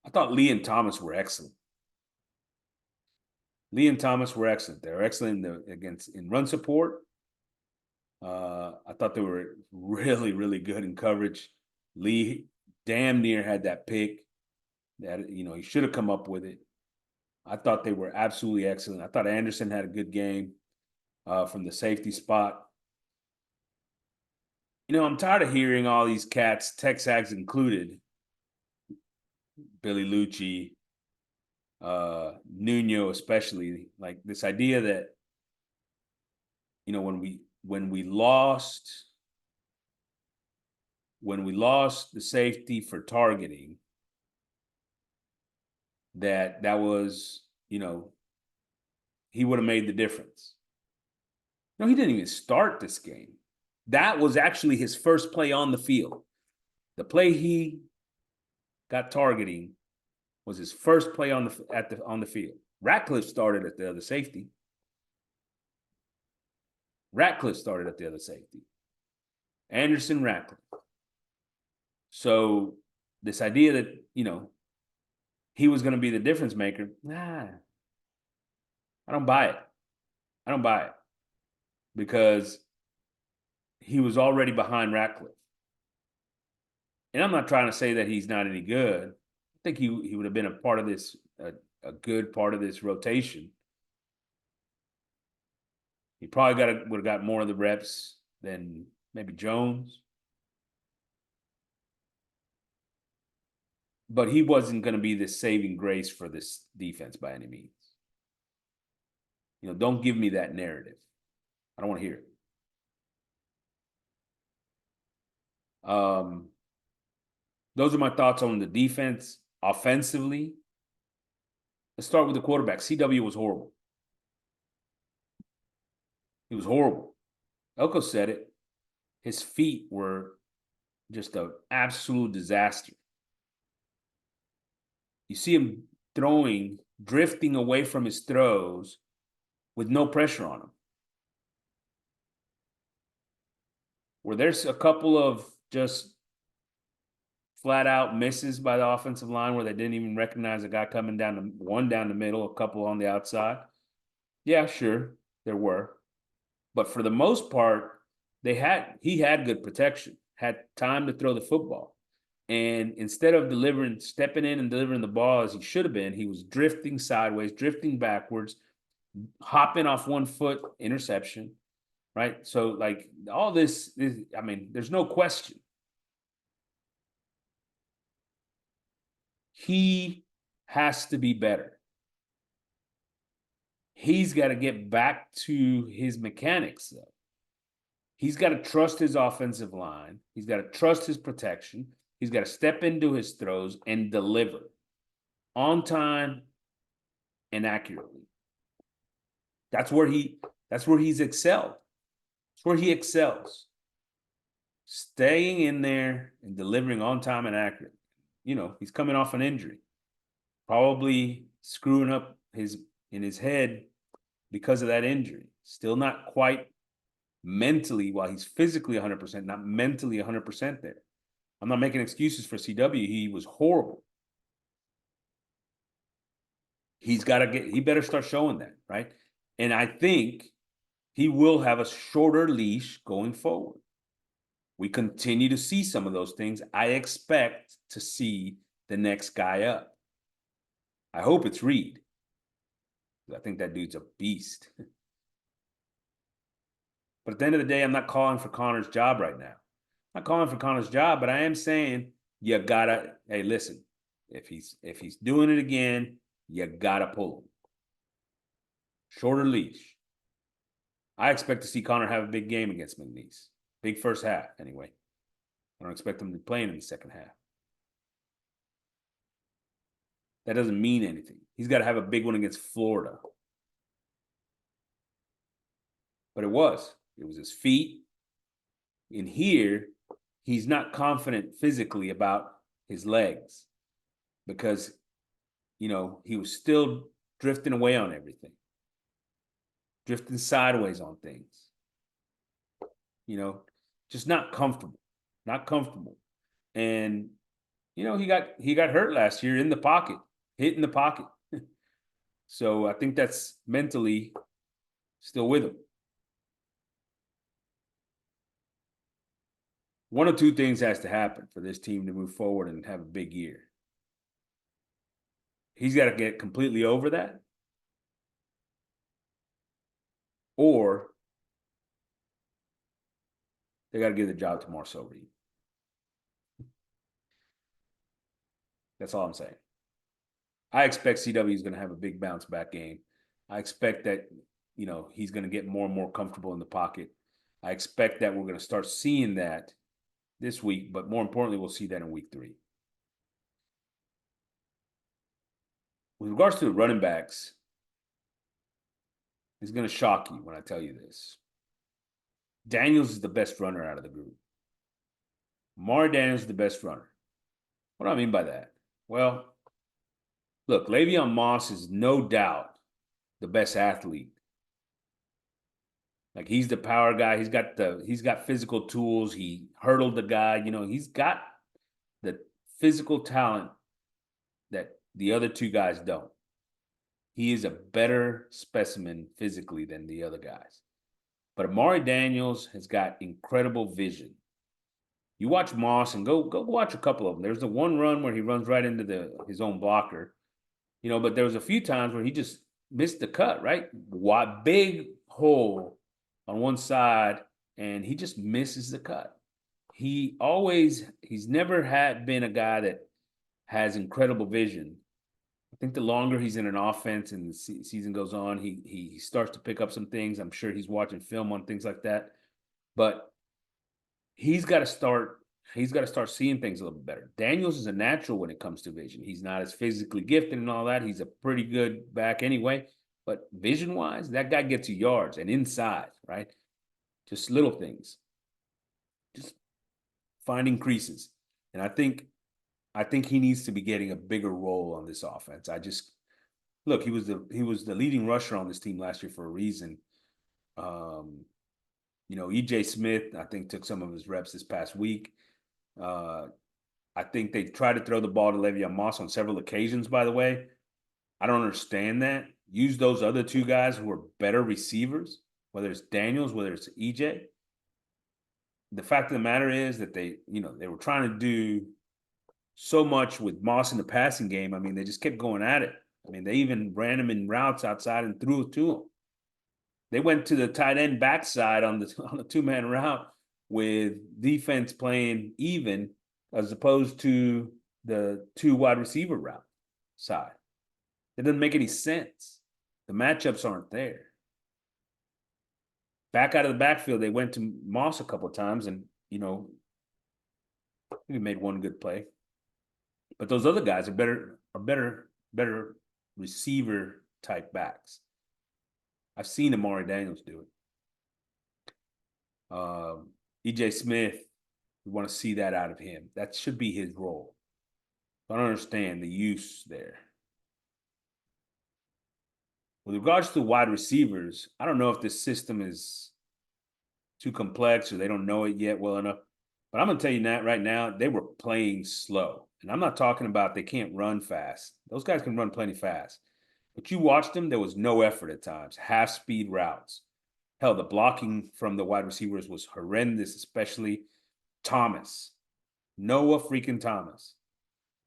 I thought Lee and Thomas were excellent. They were excellent in run support. I thought they were really, really good in coverage. Lee damn near had that pick that, he should have come up with it. I thought they were absolutely excellent. I thought Anderson had a good game from the safety spot. I'm tired of hearing all these cats, Texags included, Billy Lucci, Nuno especially, like this idea that, when we lost the safety for targeting, that was, he would have made the difference. No, he didn't even start this game. That was actually his first play on the field. The play he got targeting was his first play on the field. Ratcliffe started at the other safety. Anderson, Ratcliffe. So this idea that, he was going to be the difference maker, I don't buy it. Because he was already behind Ratcliffe. And I'm not trying to say that he's not any good. I think he would have been a part of this, a good part of this rotation. He probably would have got more of the reps than maybe Jones. But he wasn't going to be the saving grace for this defense by any means. Don't give me that narrative. I don't want to hear it. Those are my thoughts on the defense. Offensively, let's start with the quarterback. CW was horrible. He was horrible. Elko said it. His feet were just an absolute disaster. You see him drifting away from his throws with no pressure on him. Where there's a couple of just flat out misses by the offensive line where they didn't even recognize a guy coming one down the middle, a couple on the outside. Yeah, sure, there were. But for the most part, he had good protection, had time to throw the football. And instead of stepping in and delivering the ball as he should have been, he was drifting sideways, drifting backwards, hopping off one foot, interception, right? So, like, all this is, there's no question. He has to be better. He's got to get back to his mechanics, though. He's got to trust his offensive line. He's got to trust his protection. He's got to step into his throws and deliver on time and accurately. That's where he's excelled. That's where he excels. Staying in there and delivering on time and accurate. He's coming off an injury. Probably screwing up in his head because of that injury. Still not quite mentally, while he's physically 100%, not mentally 100% there. I'm not making excuses for CW. He was horrible. He better start showing that, right? And I think he will have a shorter leash going forward. We continue to see some of those things. I expect to see the next guy up. I hope it's Reed. I think that dude's a beast. But at the end of the day, I'm not calling for Connor's job right now. I'm not calling for Connor's job, but I am saying you gotta, hey, listen, if he's doing it again, you gotta pull him. Shorter leash. I expect to see Connor have a big game against Mcneese. Big first half, anyway. I don't expect him to be playing in the second half. That doesn't mean anything. He's got to have a big one against Florida. But it was his feet. In here, he's not confident physically about his legs because, he was still drifting away on everything, drifting sideways on things, just not comfortable. And, he got hurt last year in the pocket, hit in the pocket. So I think that's mentally still with him. One of two things has to happen for this team to move forward and have a big year. he's got to get completely over that, or they got to give the job to Marcel Reed. That's all I'm saying. I expect CW is going to have a big bounce back game. I expect that, he's going to get more and more comfortable in the pocket. I expect that we're going to start seeing that this week, but more importantly, we'll see that in week 3. With regards to the running backs, it's going to shock you when I tell you this. Daniels is the best runner out of the group. Amari Daniels is the best runner. What do I mean by that? Well, look, Le'Veon Moss is no doubt the best athlete. Like, he's the power guy. He's got physical tools. He hurdled the guy. He's got the physical talent that the other 2 guys don't. He is a better specimen physically than the other guys. But Amari Daniels has got incredible vision. You watch Moss and go watch a couple of them. There's the one run where he runs right into his own blocker, but there was a few times where he just missed the cut, right? Big hole on one side, and he just misses the cut. He's never been a guy that has incredible vision. I think the longer he's in an offense and the season goes on, he starts to pick up some things. I'm sure he's watching film on things like that, but he's got to start seeing things a little bit better. Daniels is a natural when it comes to vision. He's not as physically gifted and all that. He's a pretty good back anyway, but vision-wise, that guy gets you yards and inside, right? Just little things. Just finding creases. And I think he needs to be getting a bigger role on this offense. Look, he was the leading rusher on this team last year for a reason. EJ Smith, I think, took some of his reps this past week. I think they tried to throw the ball to Le'Veon Moss on several occasions, by the way. I don't understand that. Use those other 2 guys who are better receivers, whether it's Daniels, whether it's EJ. The fact of the matter is that they were trying to do so much with Moss in the passing game. I mean, they just kept going at it. I mean, they even ran him in routes outside and threw it to him. They went to the tight end backside on the 2-man route with defense playing even as opposed to the 2 wide receiver route side. It doesn't make any sense. The matchups aren't there. Back out of the backfield, they went to Moss a couple of times, and he made one good play. But those other guys are better receiver type backs. I've seen Amari Daniels do it. EJ Smith, we want to see that out of him. That should be his role. I don't understand the use there. With regards to wide receivers, I don't know if this system is too complex or they don't know it yet well enough. But I'm going to tell you that right now, they were playing slow. And I'm not talking about they can't run fast. Those guys can run plenty fast. But you watched them, there was no effort at times. Half-speed routes. Hell, the blocking from the wide receivers was horrendous, especially Thomas. Noah freaking Thomas.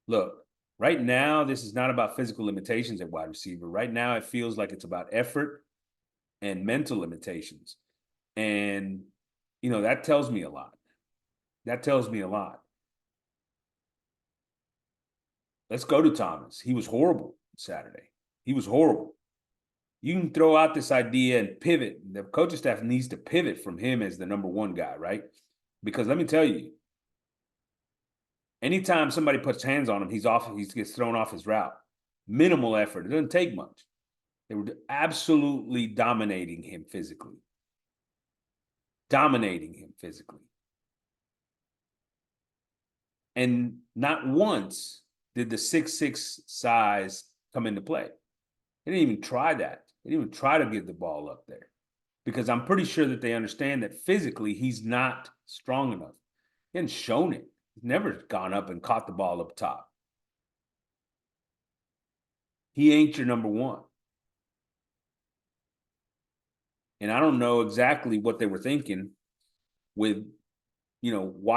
Look, right now, this is not about physical limitations at wide receiver. Right now, it feels like it's about effort and mental limitations. And, that tells me a lot. That tells me a lot. Let's go to Thomas. He was horrible Saturday. He was horrible. You can throw out this idea and pivot. The coaching staff needs to pivot from him as the number 1 guy, right? Because let me tell you, anytime somebody puts hands on him, he gets thrown off his route. Minimal effort. It doesn't take much. They were absolutely dominating him physically. And not once did the 6'6" size come into play. They didn't even try that. They didn't even try to get the ball up there. Because I'm pretty sure that they understand that physically he's not strong enough. He hasn't shown it. He's never gone up and caught the ball up top. He ain't your number 1. And I don't know exactly what they were thinking with,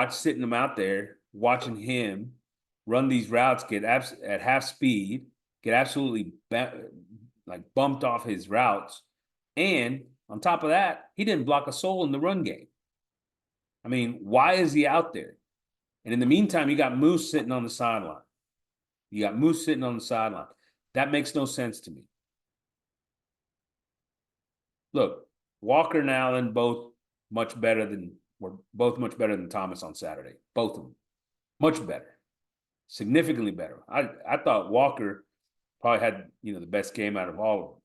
sitting him out there, watching him run these routes, get at half speed, get absolutely bumped off his routes. And on top of that, he didn't block a soul in the run game. I mean, why is he out there? And in the meantime, you got Moose sitting on the sideline. That makes no sense to me. Look, Walker and Allen were both much better than Thomas on Saturday. Both of them. Much better. Significantly better. I thought Walker probably had, the best game out of all of them.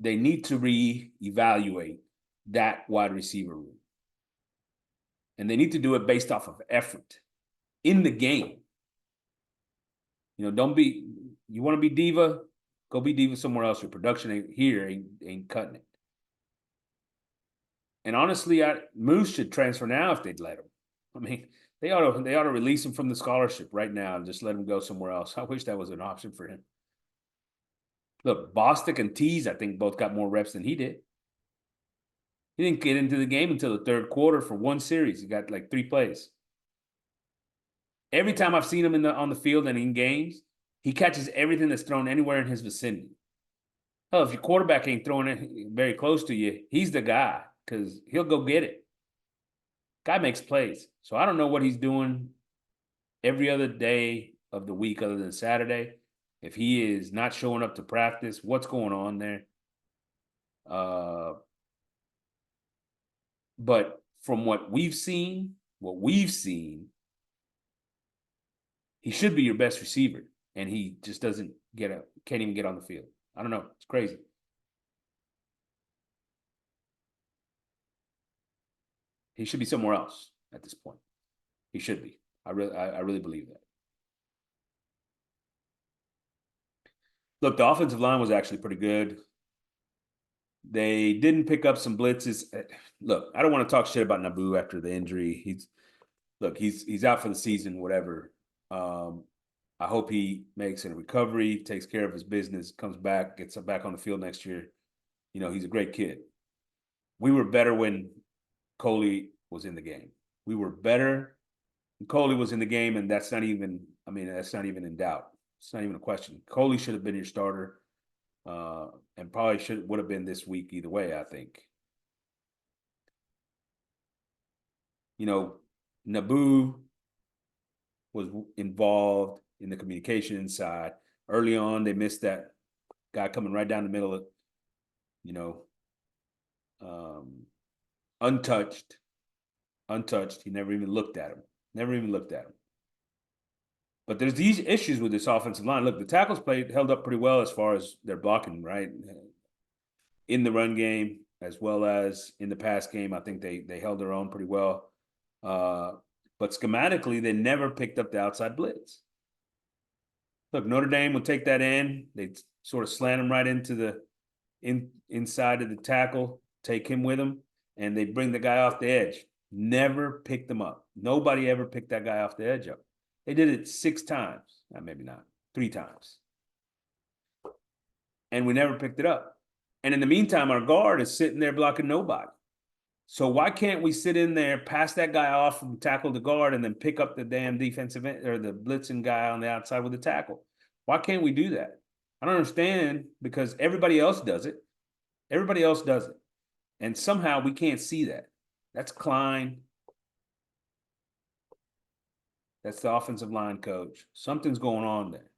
They need to reevaluate that wide receiver room. And they need to do it based off of effort in the game. You want to be diva, go be diva somewhere else. Your production ain't cutting it. And honestly, Moose should transfer now if they'd let him. I mean, they ought to release him from the scholarship right now and just let him go somewhere else. I wish that was an option for him. Look, Bostic and Tease, I think, both got more reps than he did. He didn't get into the game until the third quarter for one series. He got like 3 plays. Every time I've seen him on the field and in games, he catches everything that's thrown anywhere in his vicinity. Hell, if your quarterback ain't throwing it very close to you, he's the guy because he'll go get it. Guy makes plays. So I don't know what he's doing every other day of the week other than Saturday. If he is not showing up to practice, what's going on there? But from what we've seen, he should be your best receiver, and he just can't even get on the field. I don't know. It's crazy. He should be somewhere else at this point. He should be. I really believe that. Look, the offensive line was actually pretty good. They didn't pick up some blitzes. Look, I don't want to talk shit about Naboo after the injury. He's out for the season, whatever. I hope he makes a recovery, takes care of his business, comes back, gets back on the field next year. He's a great kid. We were better when Coley was in the game. We were better when Coley was in the game, and that's not even in doubt. It's not even a question. Coley should have been your starter, and probably would have been this week either way, I think. Naboo was involved in the communication side. Early on, they missed that guy coming right down the middle of, untouched. He never even looked at him. But there's these issues with this offensive line. Look, the tackles held up pretty well as far as their blocking, right? In the run game as well as in the pass game, I think they held their own pretty well. But schematically, they never picked up the outside blitz. Look, Notre Dame will take that in. They sort of slant him right into the inside of the tackle, take him with them, and they bring the guy off the edge. Never picked him up. Nobody ever picked that guy off the edge up. They did it 6 times. Maybe not. 3 times. And we never picked it up. And in the meantime, our guard is sitting there blocking nobody. So why can't we sit in there, pass that guy off from tackle to guard, and then pick up the damn defensive end or the blitzing guy on the outside with the tackle? Why can't we do that? I don't understand, because everybody else does it. And somehow we can't see that. That's Klein. That's the offensive line coach. Something's going on there.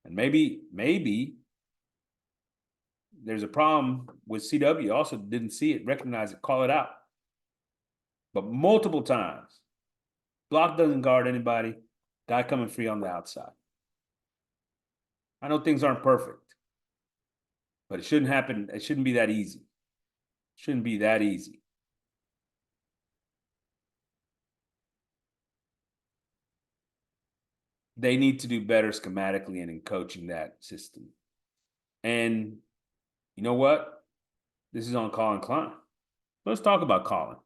And maybe there's a problem with CW. Also didn't see it, recognize it, call it out. But multiple times. Block doesn't guard anybody. Guy coming free on the outside. I know things aren't perfect. But it shouldn't happen. It shouldn't be that easy. They need to do better schematically and in coaching that system. And you know what? This is on Colin Klein. Let's talk about Colin.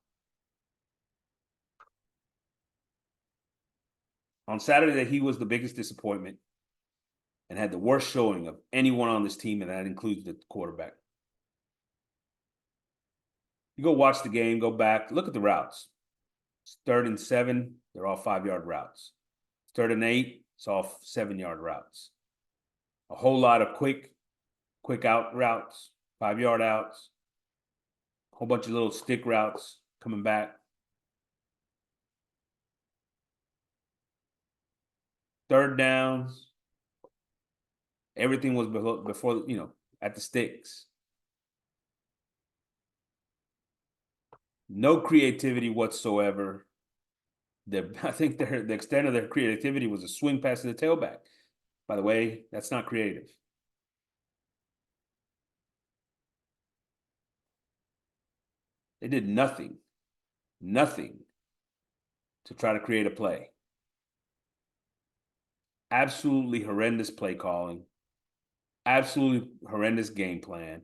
On Saturday, he was the biggest disappointment and had the worst showing of anyone on this team, and that includes the quarterback. You go watch the game, go back, look at the routes. It's 3rd and 7, they're all 5-yard routes. 3rd and 8, it's all 7-yard routes. A whole lot of quick out routes, 5-yard outs, a whole bunch of little stick routes coming back. 3rd downs, everything was before, at the sticks. No creativity whatsoever. I think the extent of their creativity was a swing pass to the tailback. By the way, that's not creative. They did nothing to try to create a play. Absolutely horrendous play calling. Absolutely horrendous game plan.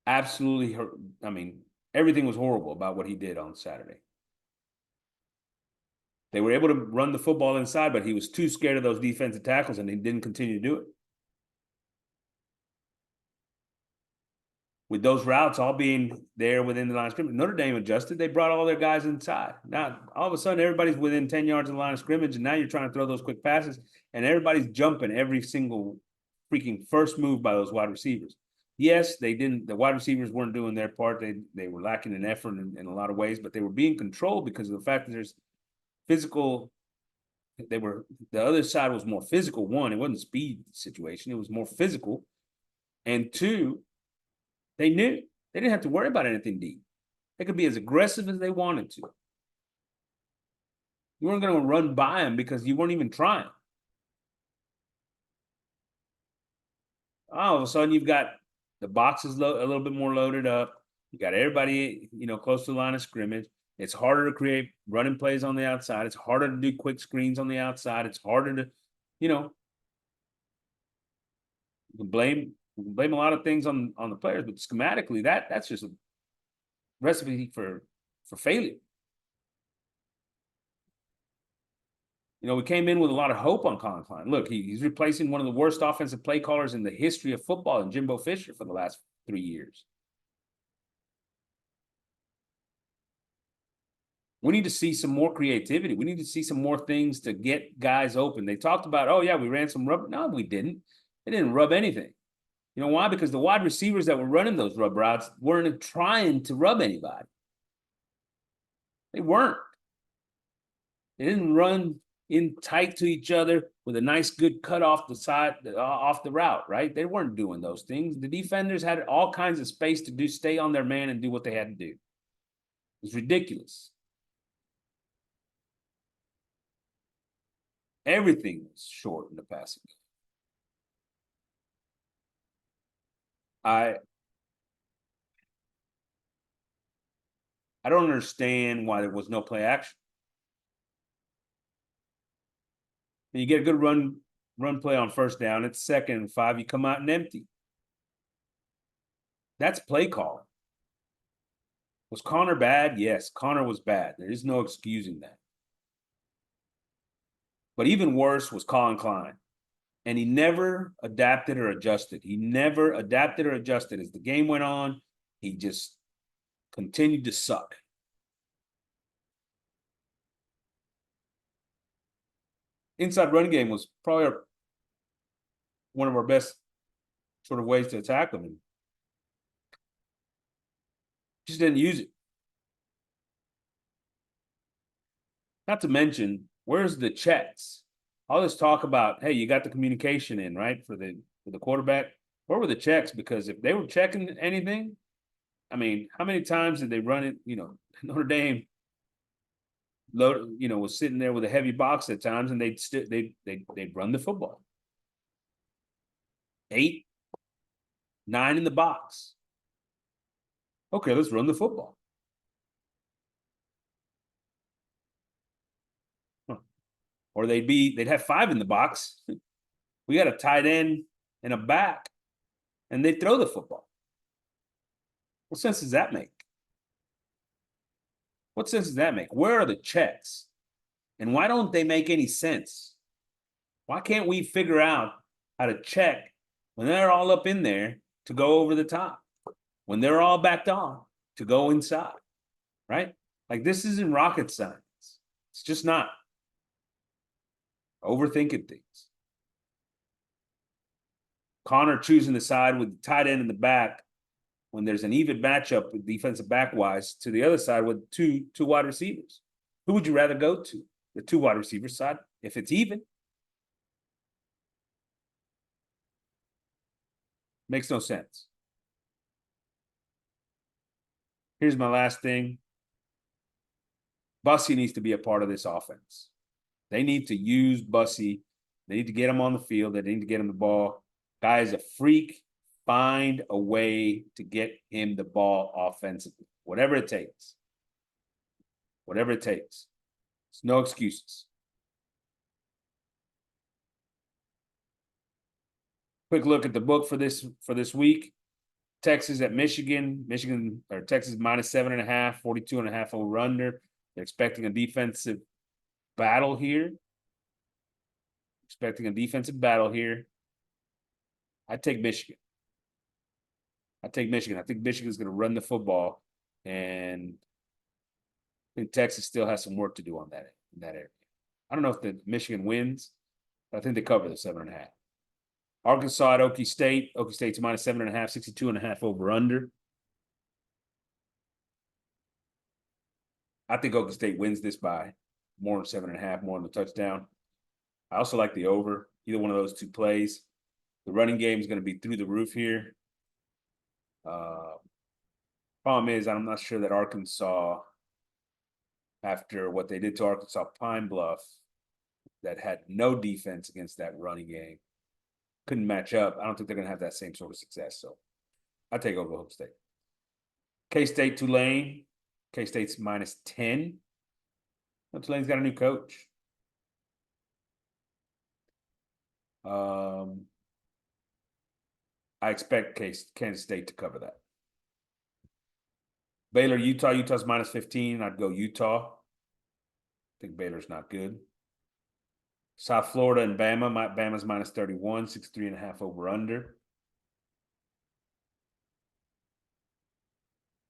Absolutely, everything was horrible about what he did on Saturday. They were able to run the football inside, but he was too scared of those defensive tackles, and he didn't continue to do it. With those routes all being there within the line of scrimmage, Notre Dame adjusted. They brought all their guys inside. Now, all of a sudden, everybody's within 10 yards of the line of scrimmage, and now you're trying to throw those quick passes, and everybody's jumping every single freaking first move by those wide receivers. Yes, they didn't. The wide receivers weren't doing their part. They were lacking in effort in a lot of ways, but they were being controlled because of the fact that there's physical. The other side was more physical. One, it wasn't a speed situation. It was more physical. And two, they knew they didn't have to worry about anything deep. They could be as aggressive as they wanted to. You weren't going to run by them because you weren't even trying. All of a sudden, you've got the boxes a little bit more loaded up. You got everybody, close to the line of scrimmage. It's harder to create running plays on the outside. It's harder to do quick screens on the outside. It's harder to, you can blame a lot of things on the players, but schematically, that's just a recipe for failure. We came in with a lot of hope on Colin Klein. Look, he's replacing one of the worst offensive play callers in the history of football in Jimbo Fisher for the last 3 years. We need to see some more creativity. We need to see some more things to get guys open. They talked about, oh, yeah, we ran some rub. No, we didn't. They didn't rub anything. You know why? Because the wide receivers that were running those rub routes weren't trying to rub anybody. They weren't. They didn't run in tight to each other with a nice good cut off the side, off the route, right? They weren't doing those things. The defenders had all kinds of space to stay on their man and do what they had to do. It was ridiculous. Everything was short in the passing game. I don't understand why there was no play action. And you get a good run play on first down. It's 2nd and 5. You come out and empty. That's play calling. Was Connor bad? Yes, Connor was bad. There is no excusing that. But even worse was Colin Klein. And he never adapted or adjusted. He never adapted or adjusted. As the game went on, he just continued to suck. Inside run game was probably one of our best sort of ways to attack them. And just didn't use it. Not to mention, where's the checks? All this talk about, hey, you got the communication in, right, for the quarterback. Where were the checks? Because if they were checking anything, how many times did they run it? Notre Dame was sitting there with a heavy box at times, and they'd run the football. 8, 9 in the box. Okay, let's run the football. Or they'd have 5 in the box. We got a tight end and a back, and they throw the football. What sense does that make? What sense does that make? Where are the checks? And why don't they make any sense? Why can't we figure out how to check when they're all up in there to go over the top? When they're all backed on to go inside, right? Like, this isn't rocket science. It's just not. Overthinking things. Connor choosing the side with the tight end in the back when there's an even matchup with defensive back wise to the other side with two wide receivers. Who would you rather go to? The two wide receiver side, if it's even. Makes no sense. Here's my last thing. Bussy needs to be a part of this offense. They need to use Bussy. They need to get him on the field. They need to get him the ball. Guy is a freak. Find a way to get him the ball offensively. Whatever it takes. Whatever it takes. There's no excuses. Quick look at the book for this week. Texas at Michigan. Texas minus 7.5, 42.5 over under. They're expecting a defensive battle here. I take Michigan. I think Michigan's going to run the football, and I think Texas still has some work to do on in that area. I don't know if the Michigan wins, but I think they cover the 7.5. Arkansas at Okie State. Okie State's minus 7.5, 62.5 over under. I think Okie State wins this by more than 7.5, more than the touchdown. I also like the over. Either one of those two plays. The running game is going to be through the roof here. Problem is, I'm not sure that Arkansas, after what they did to Arkansas Pine Bluff, that had no defense against that running game, couldn't match up. I don't think they're going to have that same sort of success. So I take Oklahoma State. K-State, Tulane. K-State's minus 10. Tulane's got a new coach. I expect Kansas State to cover that. Baylor, Utah. Utah's minus 15. I'd go Utah. I think Baylor's not good. South Florida and Bama. Bama's minus 31, 63.5 over under.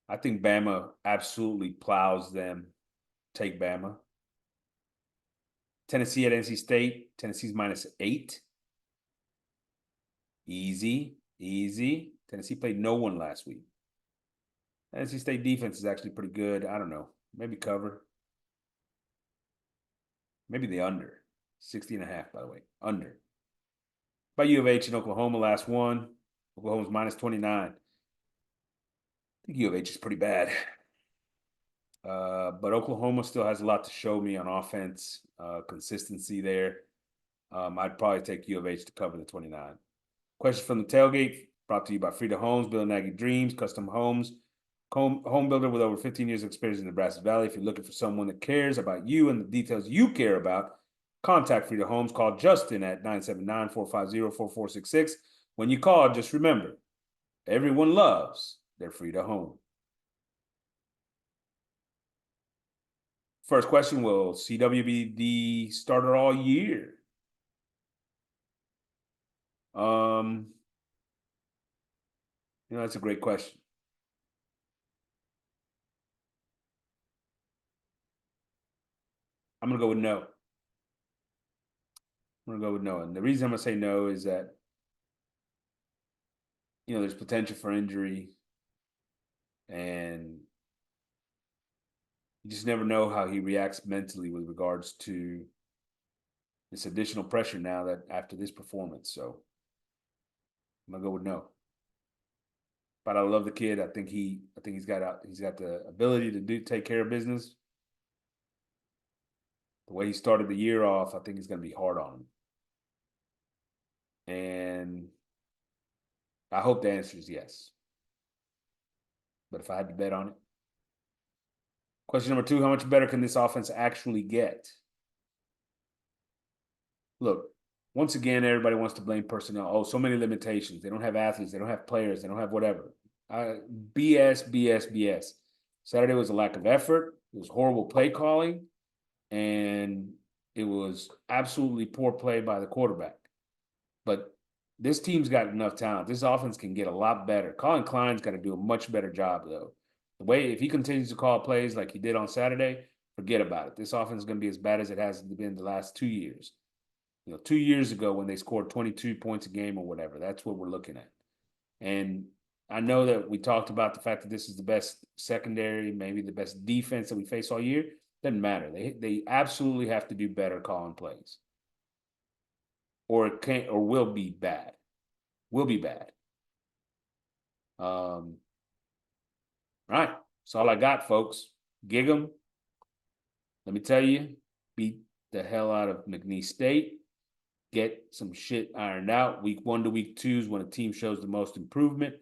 I think Bama absolutely plows them. Take Bama. Tennessee at NC State. Tennessee's minus 8. Easy. Tennessee played no one last week. NC State defense is actually pretty good. I don't know. Maybe cover. Maybe the under. 60.5, by the way. Under. By U of H in Oklahoma, last one. Oklahoma's minus 29. I think U of H is pretty bad. But Oklahoma still has a lot to show me on offense. Consistency there. I'd probably take U of H to cover the 29. Question from the tailgate, brought to you by Frida Homes, building Aggie dreams, custom homes. Home builder with over 15 years of experience in the Brazos Valley. If you're looking for someone that cares about you and the details you care about, contact Frida Homes. Call Justin at 979-450-4466. When you call, just remember, everyone loves their Frida home. First question, will CW be the starter all year? That's a great question. I'm going to go with no. And the reason I'm going to say no is that, there's potential for injury, and you just never know how he reacts mentally with regards to this additional pressure now that after this performance. So I'm going to go with no. But I love the kid. I think he's got the ability to take care of business. The way he started the year off, I think it's going to be hard on him. And I hope the answer is yes. But if I had to bet on it. Question number 2, how much better can this offense actually get? Look, once again, everybody wants to blame personnel. Oh, so many limitations. They don't have athletes. They don't have players. They don't have whatever. BS. Saturday was a lack of effort. It was horrible play calling. And it was absolutely poor play by the quarterback. But this team's got enough talent. This offense can get a lot better. Colin Klein's got to do a much better job, though. The way if he continues to call plays like he did on Saturday, forget about it. This offense is going to be as bad as it has been the last 2 years. 2 years ago when they scored 22 points a game or whatever, that's what we're looking at. And I know that we talked about the fact that this is the best secondary, maybe the best defense that we face all year. Doesn't matter. They absolutely have to do better calling plays, or it can't, or will be bad. Will be bad. All right, that's all I got, folks. Gig 'em. Let me tell you, beat the hell out of Mcneese State. Get some shit ironed out. Week 1 to week 2 is when a team shows the most improvement.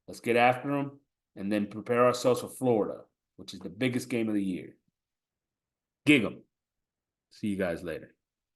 Let's get after them and then prepare ourselves for Florida, which is the biggest game of the year. Gig 'em. See you guys later.